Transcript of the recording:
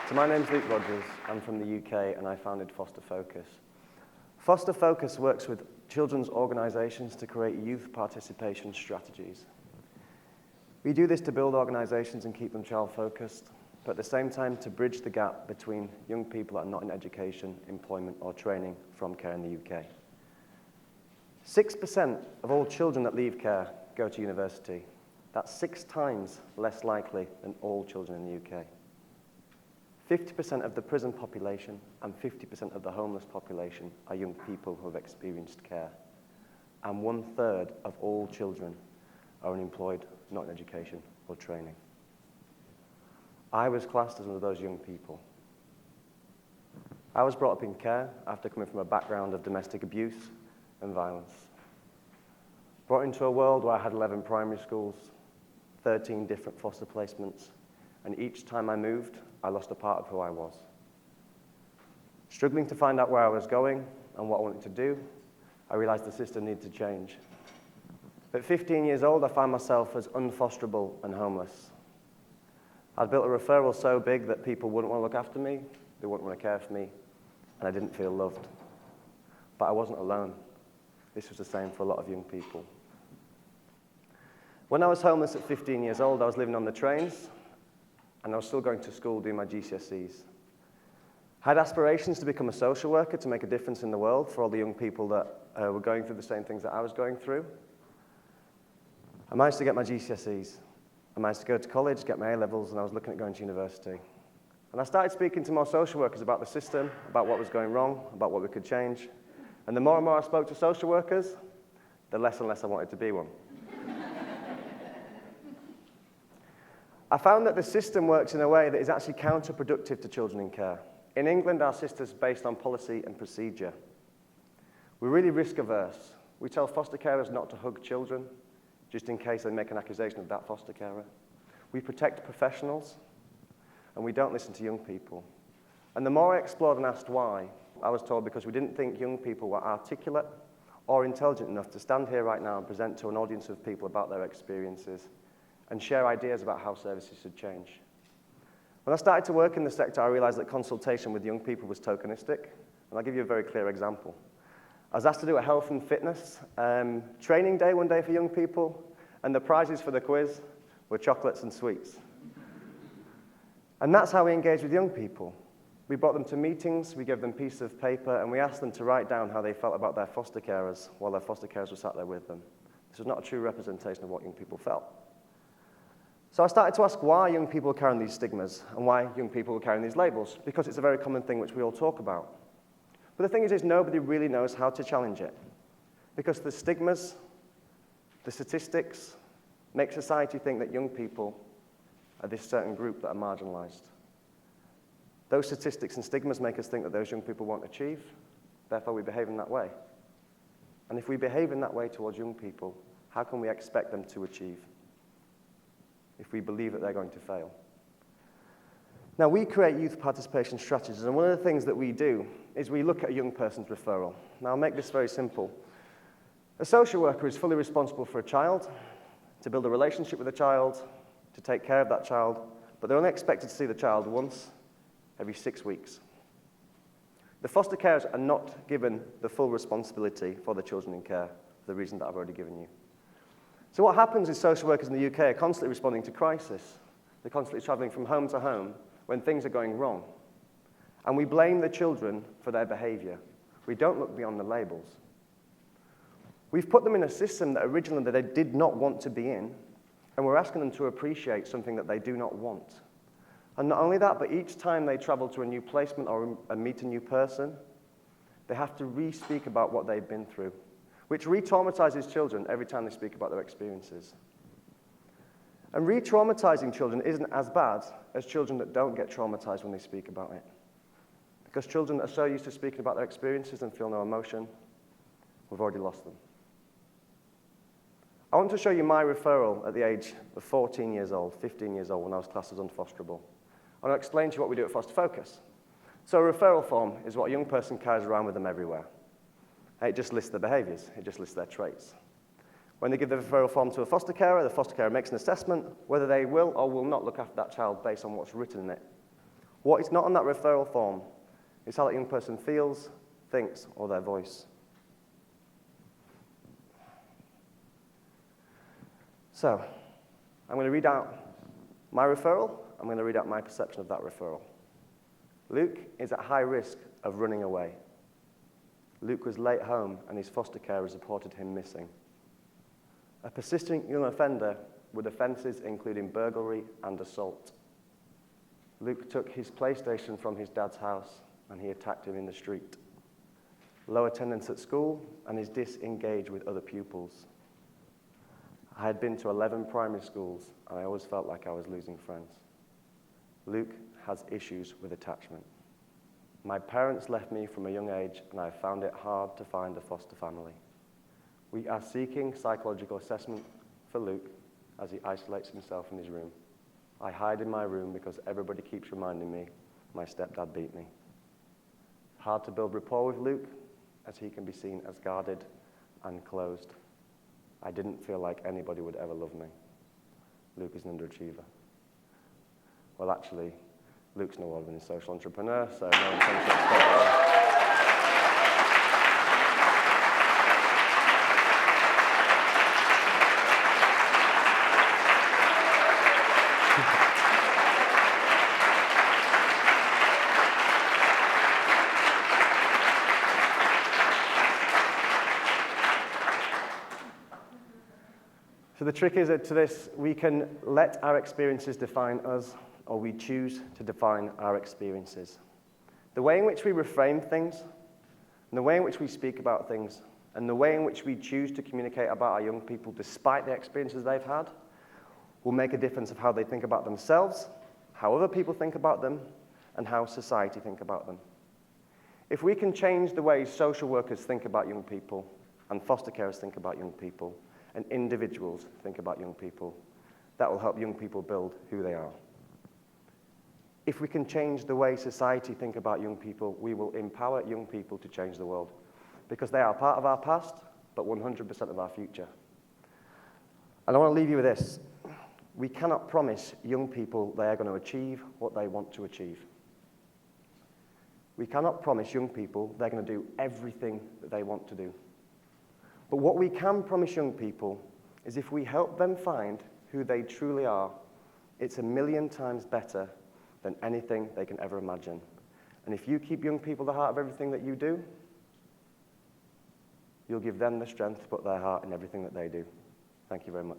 So my name's Luke Rogers. I'm from the UK and I founded Foster Focus. Foster Focus works with children's organisations to create youth participation strategies. We do this to build organisations and keep them child-focused, but at the same time to bridge the gap between young people that are not in education, employment or training from care in the UK. 6% of all children that leave care go to university. That's 6 times less likely than all children in the UK. 50% of the prison population and 50% of the homeless population are young people who have experienced care. And 1/3 of all children are unemployed, not in education or training. I was classed as one of those young people. I was brought up in care after coming from a background of domestic abuse and violence. Brought into a world where I had 11 primary schools, 13 different foster placements, and each time I moved, I lost a part of who I was. Struggling to find out where I was going and what I wanted to do, I realized the system needed to change. At 15 years old, I found myself as unfosterable and homeless. I'd built a referral so big that people wouldn't want to look after me, they wouldn't want to care for me, and I didn't feel loved. But I wasn't alone. This was the same for a lot of young people. When I was homeless at 15 years old, I was living on the trains, and I was still going to school doing my GCSEs. I had aspirations to become a social worker to make a difference in the world for all the young people that were going through the same things that I was going through. I managed to get my GCSEs. I managed to go to college, get my A-levels, and I was looking at going to university. And I started speaking to more social workers about the system, about what was going wrong, about what we could change. And the more and more I spoke to social workers, the less and less I wanted to be one. I found that the system works in a way that is actually counterproductive to children in care. In England, our system's based on policy and procedure. We're really risk-averse. We tell foster carers not to hug children, just in case they make an accusation of that foster carer. We protect professionals, and we don't listen to young people. And the more I explored and asked why, I was told because we didn't think young people were articulate or intelligent enough to stand here right now and present to an audience of people about their experiences and share ideas about how services should change. When I started to work in the sector, I realized that consultation with young people was tokenistic, and I'll give you a very clear example. I was asked to do a health and fitness training day one day for young people, and the prizes for the quiz were chocolates and sweets. And that's how we engage with young people. We brought them to meetings, we gave them pieces of paper, and we asked them to write down how they felt about their foster carers while their foster carers were sat there with them. This was not a true representation of what young people felt. So I started to ask why young people were carrying these stigmas and why young people were carrying these labels, because it's a very common thing which we all talk about. But the thing is nobody really knows how to challenge it, because the stigmas, the statistics, make society think that young people are this certain group that are marginalized. Those statistics and stigmas make us think that those young people won't achieve, therefore we behave in that way. And if we behave in that way towards young people, how can we expect them to achieve if we believe that they're going to fail? Now, we create youth participation strategies, and one of the things that we do is we look at a young person's referral. Now, I'll make this very simple. A social worker is fully responsible for a child, to build a relationship with a child, to take care of that child, but they're only expected to see the child once every 6 weeks. The foster carers are not given the full responsibility for the children in care for the reason that I've already given you. So what happens is social workers in the UK are constantly responding to crisis. They're constantly traveling from home to home when things are going wrong. And we blame the children for their behavior. We don't look beyond the labels. We've put them in a system that originally they did not want to be in, and we're asking them to appreciate something that they do not want. And not only that, but each time they travel to a new placement or meet a new person, they have to re-speak about what they've been through, which re-traumatizes children every time they speak about their experiences. And re-traumatizing children isn't as bad as children that don't get traumatized when they speak about it. Because children that are so used to speaking about their experiences and feel no emotion, we've already lost them. I want to show you my referral at the age of 14 years old, 15 years old, when I was classed as unfosterable. I want to explain to you what we do at Foster Focus. So a referral form is what a young person carries around with them everywhere. It just lists their behaviors. It just lists their traits. When they give the referral form to a foster carer, the foster carer makes an assessment whether they will or will not look after that child based on what's written in it. What is not on that referral form is how that young person feels, thinks, or their voice. So, I'm going to read out my referral. I'm going to read out my perception of that referral. Luke is at high risk of running away. Luke was late home and his foster carers reported him missing. A persistent young offender with offences including burglary and assault. Luke took his PlayStation from his dad's house and he attacked him in the street. Low attendance at school and is disengaged with other pupils. I had been to 11 primary schools and I always felt like I was losing friends. Luke has issues with attachment. My parents left me from a young age and I found it hard to find a foster family. We are seeking psychological assessment for Luke as he isolates himself in his room. I hide in my room because everybody keeps reminding me my stepdad beat me. Hard to build rapport with Luke as he can be seen as guarded and closed. I didn't feel like anybody would ever love me. Luke is an underachiever. Well, actually, Luke's no more than a social entrepreneur, so no one thinks that's So the trick is that to this, we can let our experiences define us, or we choose to define our experiences. The way in which we reframe things, and the way in which we speak about things, and the way in which we choose to communicate about our young people despite the experiences they've had, will make a difference of how they think about themselves, how other people think about them, and how society think about them. If we can change the way social workers think about young people, and foster carers think about young people, and individuals think about young people, that will help young people build who they are. If we can change the way society think about young people, we will empower young people to change the world, because they are part of our past, but 100% of our future. And I want to leave you with this. We cannot promise young people they are going to achieve what they want to achieve. We cannot promise young people they're going to do everything that they want to do. But what we can promise young people is if we help them find who they truly are, it's 1,000,000 times better than anything they can ever imagine. And if you keep young people at the heart of everything that you do, you'll give them the strength to put their heart in everything that they do. Thank you very much.